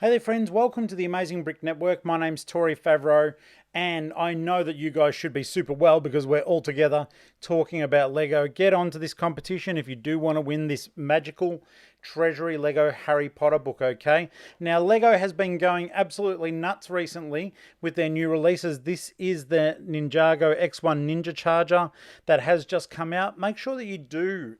Hey there friends, welcome to the Amazing Brick Network. My name's Tori Favreau and I know that you guys should be super well because we're all together talking about Lego. Get on to this competition if you do want to win this magical treasury Lego Harry Potter book, okay? Now Lego has been going absolutely nuts recently with their new releases. This is the Ninjago X1 Ninja Charger that has just come out. Make sure that you do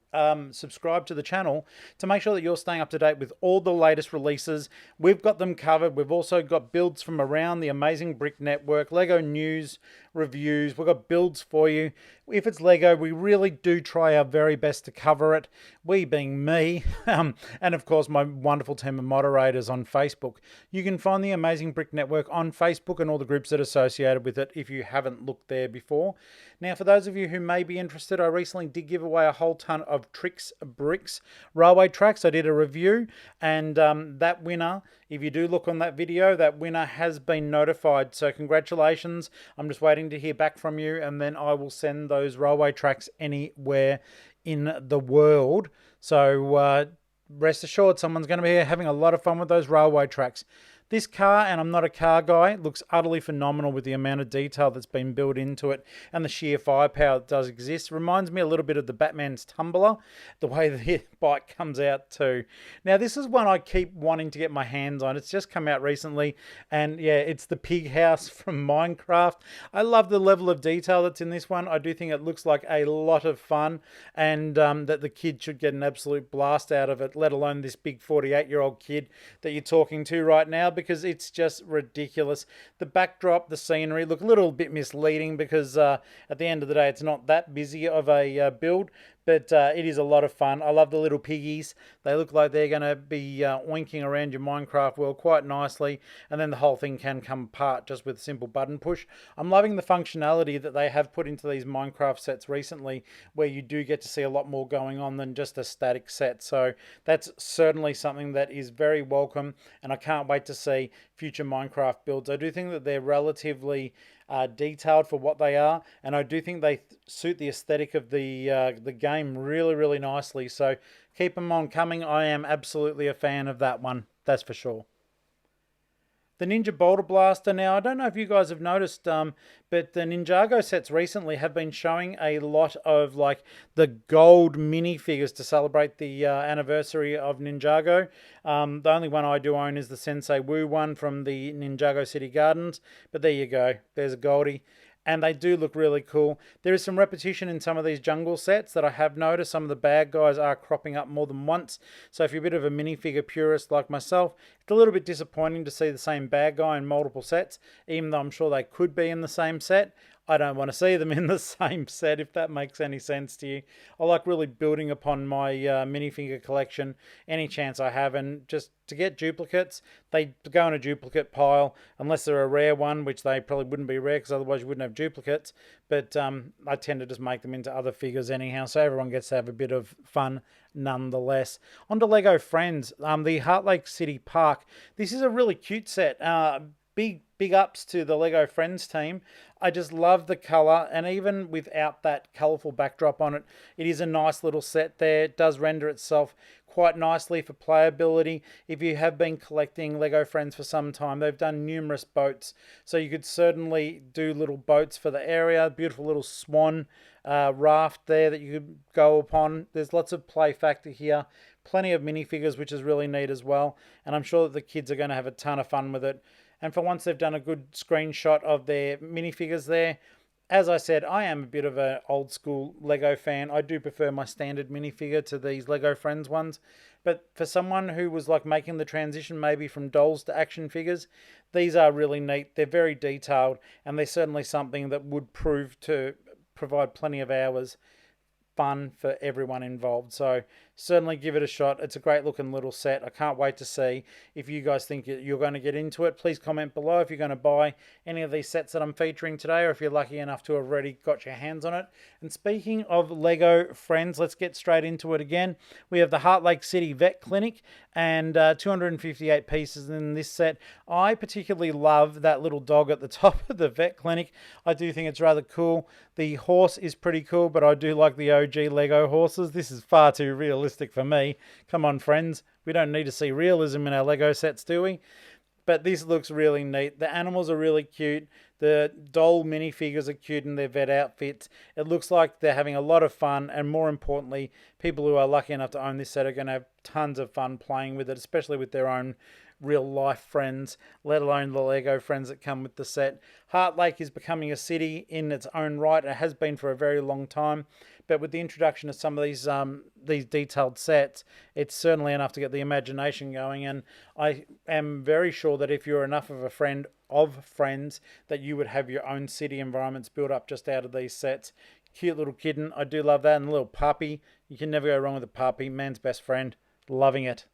subscribe to the channel to make sure that you're staying up to date with all the latest releases. We've got them covered. We've also got builds from around the Amazing Brick Network, Lego news, reviews. We've got builds for you. If it's Lego, we really do try our very best to cover it. We being me, and of course my wonderful team of moderators on Facebook. You can find the Amazing Brick Network on Facebook and all the groups that are associated with it if you haven't looked there before. Now, for those of you who may be interested, I recently did give away a whole ton of Tricks Bricks railway tracks. I did a review, and that winner, if you do look on that video, that winner has been notified. So congratulations. I'm just waiting to hear back from you, and then I will send those railway tracks anywhere in the world. So rest assured, someone's going to be having a lot of fun with those railway tracks. This car, and I'm not a car guy, looks utterly phenomenal with the amount of detail that's been built into it and the sheer firepower that does exist. Reminds me a little bit of the Batman's Tumbler, the way the bike comes out too. Now, this is one I keep wanting to get my hands on. It's just come out recently, and yeah, it's the pig house from Minecraft. I love the level of detail that's in this one. I do think it looks like a lot of fun, and that the kid should get an absolute blast out of it, let alone this big 48-year-old kid that you're talking to right now, because it's just ridiculous. The backdrop, the scenery look a little bit misleading because at the end of the day, it's not that busy of a build, but it is a lot of fun. I love the little piggies. They look like they're going to be oinking around your Minecraft world quite nicely, and then the whole thing can come apart just with a simple button push. I'm loving the functionality that they have put into these Minecraft sets recently, where you do get to see a lot more going on than just a static set. So that's certainly something that is very welcome, and I can't wait to see future Minecraft builds. I do think that they're relatively detailed for what they are, and I do think they suit the aesthetic of the game really nicely. So keep them on coming. I am absolutely a fan of that one, that's for sure. The Ninja Boulder Blaster. Now, I don't know if you guys have noticed, but the Ninjago sets recently have been showing a lot of like the gold minifigures to celebrate the anniversary of Ninjago. The only one I do own is the Sensei Wu one from the Ninjago City Gardens, but there you go. There's a Goldie. And they do look really cool. There is some repetition in some of these jungle sets that I have noticed. Some of the bad guys are cropping up more than once. So if you're a bit of a minifigure purist like myself, it's a little bit disappointing to see the same bad guy in multiple sets, even though I'm sure they could be in the same set. I don't want to see them in the same set, if that makes any sense to you. I like really building upon my minifigure collection any chance I have, and just to get duplicates, they go in a duplicate pile, unless they're a rare one, which they probably wouldn't be rare because otherwise you wouldn't have duplicates. But I tend to just make them into other figures anyhow, so everyone gets to have a bit of fun nonetheless. On to Lego Friends, the Heartlake City Park. This is a really cute set. Big ups to the Lego Friends team. I just love the colour, and even without that colourful backdrop on it, it is a nice little set there. It does render itself quite nicely for playability. If you have been collecting Lego Friends for some time, they've done numerous boats, so you could certainly do little boats for the area. Beautiful little swan raft there that you could go upon. There's lots of play factor here. Plenty of minifigures, which is really neat as well, and I'm sure that the kids are going to have a ton of fun with it. And for once, they've done a good screenshot of their minifigures there. As I said, I am a bit of an old school Lego fan. I do prefer my standard minifigure to these Lego Friends ones. But for someone who was like making the transition maybe from dolls to action figures, these are really neat. They're very detailed, and they're certainly something that would prove to provide plenty of hours fun for everyone involved. So certainly give it a shot. It's a great looking little set. I can't wait to see if you guys think you're going to get into it. Please comment below if you're going to buy any of these sets that I'm featuring today, or if you're lucky enough to have already got your hands on it. And speaking of Lego Friends, let's get straight into it again. We have the Heartlake City Vet Clinic, and 258 pieces in this set. I particularly love that little dog at the top of the vet clinic. I do think it's rather cool. The horse is pretty cool, but I do like the OG Lego horses. This is far too realistic for me. Come on, friends. We don't need to see realism in our Lego sets, do we? But this looks really neat. The animals are really cute. The doll minifigures are cute in their vet outfits. It looks like they're having a lot of fun, and more importantly, people who are lucky enough to own this set are going to have tons of fun playing with it, especially with their own real life friends, let alone the Lego friends that come with the set. Heartlake is becoming a city in its own right. It has been for a very long time, but with the introduction of some of these detailed sets, it's certainly enough to get the imagination going. And I am very sure that if you're enough of a friend of friends, that you would have your own city environments built up just out of these sets. Cute little kitten, I do love that, and a little puppy. You can never go wrong with a puppy. Man's best friend. Loving it.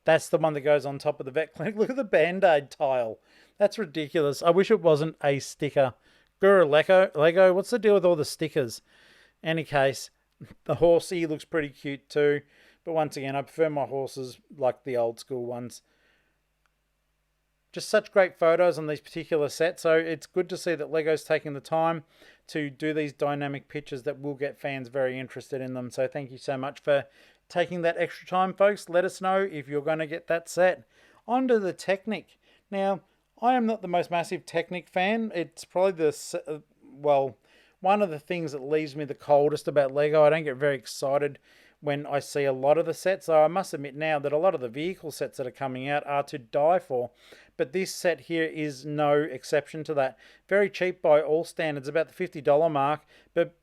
That's the one that goes on top of the vet clinic. Look at the Band-Aid tile. That's ridiculous. I wish it wasn't a sticker. Guru Lego, what's the deal with all the stickers? Any case, the horsey looks pretty cute too. But once again, I prefer my horses like the old school ones. Just such great photos on these particular sets. So it's good to see that Lego's taking the time to do these dynamic pictures that will get fans very interested in them. So thank you so much for taking that extra time, folks. Let us know if you're going to get that set. On to the Technic. Now, I am not the most massive Technic fan. It's probably one of the things that leaves me the coldest about Lego. I don't get very excited when I see a lot of the sets. So I must admit now that a lot of the vehicle sets that are coming out are to die for. But this set here is no exception to that. Very cheap by all standards, about the $50 mark, but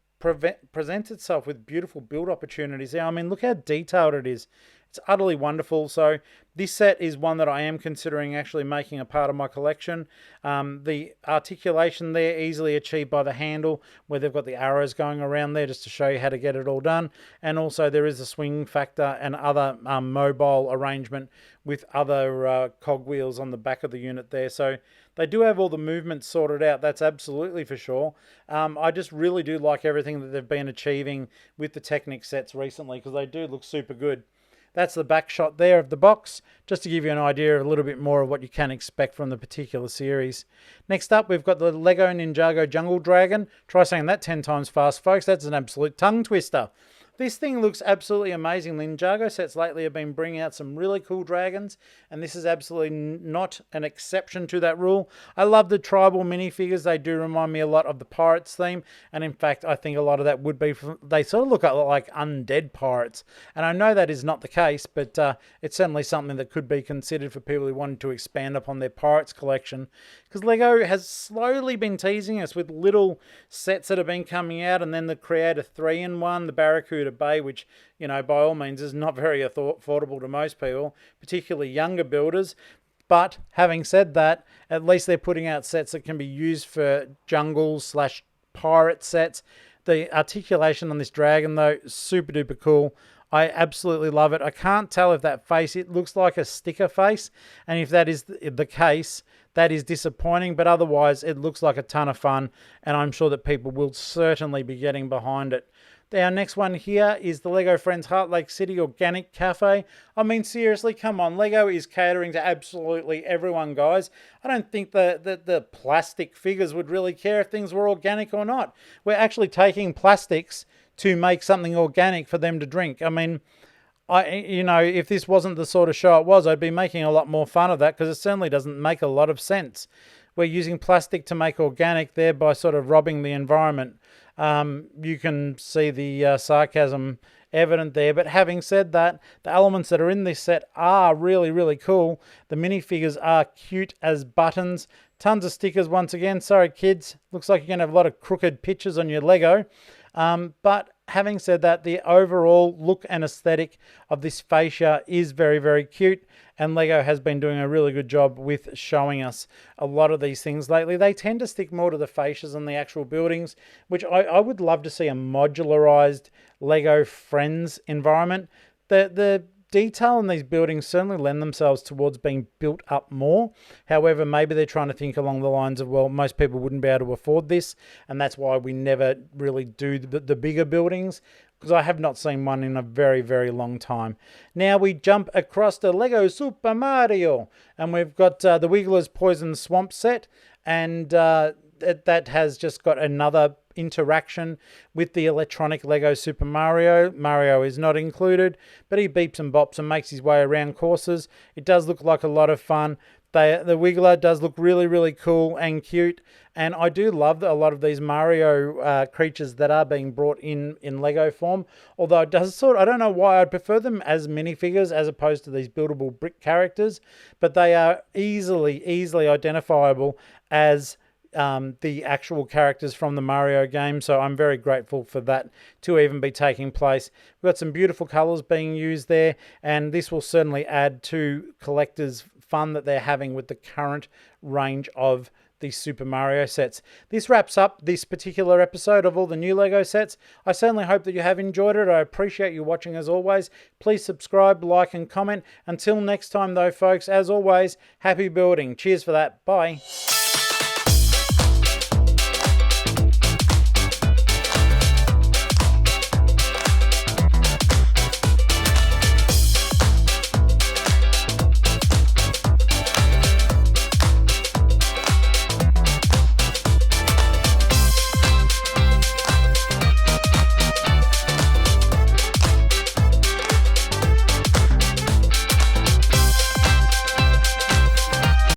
presents itself with beautiful build opportunities there. I mean, look how detailed it is. It's utterly wonderful. So this set is one that I am considering actually making a part of my collection. The articulation there easily achieved by the handle, where they've got the arrows going around there just to show you how to get it all done. And also there is a swing factor and other mobile arrangement with other cogwheels on the back of the unit there. So they do have all the movements sorted out. That's absolutely for sure. I just really do like everything that they've been achieving with the Technic sets recently, because they do look super good. That's the back shot there of the box, just to give you an idea a little bit more of what you can expect from the particular series. Next up, we've got the Lego Ninjago Jungle Dragon. Try saying that 10 times fast, folks. That's an absolute tongue twister. This thing looks absolutely amazing. The Ninjago sets lately have been bringing out some really cool dragons, and this is absolutely not an exception to that rule. I love the tribal minifigures. They do remind me a lot of the Pirates theme, and in fact, I think a lot of that would be, they sort of look like undead pirates, and I know that is not the case, but it's certainly something that could be considered for people who wanted to expand upon their Pirates collection, because Lego has slowly been teasing us with little sets that have been coming out, and then the Creator 3-in-1, the Barracuda Bay, which, you know, by all means is not very affordable to most people, particularly younger builders. But having said that, at least they're putting out sets that can be used for jungles / pirate sets. The articulation on this dragon, though, super duper cool. I absolutely love it. I can't tell if that face, it looks like a sticker face, and if that is the case, that is disappointing, but otherwise it looks like a ton of fun, and I'm sure that people will certainly be getting behind it. Our next one here is the Lego Friends Heartlake City Organic Cafe. I mean, seriously, come on. Lego is catering to absolutely everyone, guys. I don't think the plastic figures would really care if things were organic or not. We're actually taking plastics to make something organic for them to drink. I mean, if this wasn't the sort of show it was, I'd be making a lot more fun of that, because it certainly doesn't make a lot of sense. We're using plastic to make organic, thereby sort of robbing the environment. You can see the sarcasm evident there. But having said that, the elements that are in this set are really, really cool. The minifigures are cute as buttons. Tons of stickers once again. Sorry, kids. Looks like you're going to have a lot of crooked pictures on your Lego. But having said that, the overall look and aesthetic of this fascia is very, very cute. And Lego has been doing a really good job with showing us a lot of these things lately. They tend to stick more to the fascias than the actual buildings, which I would love to see a modularized Lego Friends environment. The detail in these buildings certainly lend themselves towards being built up more. However, maybe they're trying to think along the lines of, well, most people wouldn't be able to afford this, and that's why we never really do the bigger buildings, because I have not seen one in a very, very long time. Now we jump across to Lego Super Mario, and we've got the Wiggler's Poison Swamp set, and that has just got another interaction with the electronic Lego Super Mario. Mario is not included, but he beeps and bops and makes his way around courses. It does look like a lot of fun. The Wiggler does look really, really cool and cute. And I do love a lot of these Mario creatures that are being brought in Lego form. Although it does I don't know why I'd prefer them as minifigures as opposed to these buildable brick characters. But they are easily identifiable as the actual characters from the Mario game. So I'm very grateful for that to even be taking place. We've got some beautiful colors being used there. And this will certainly add to collectors' fun that they're having with the current range of the Super Mario sets. This wraps up this particular episode of all the new Lego sets. I certainly hope that you have enjoyed it. I appreciate you watching as always. Please subscribe, like and comment. Until next time though, folks, as always, happy building. Cheers for that. Bye.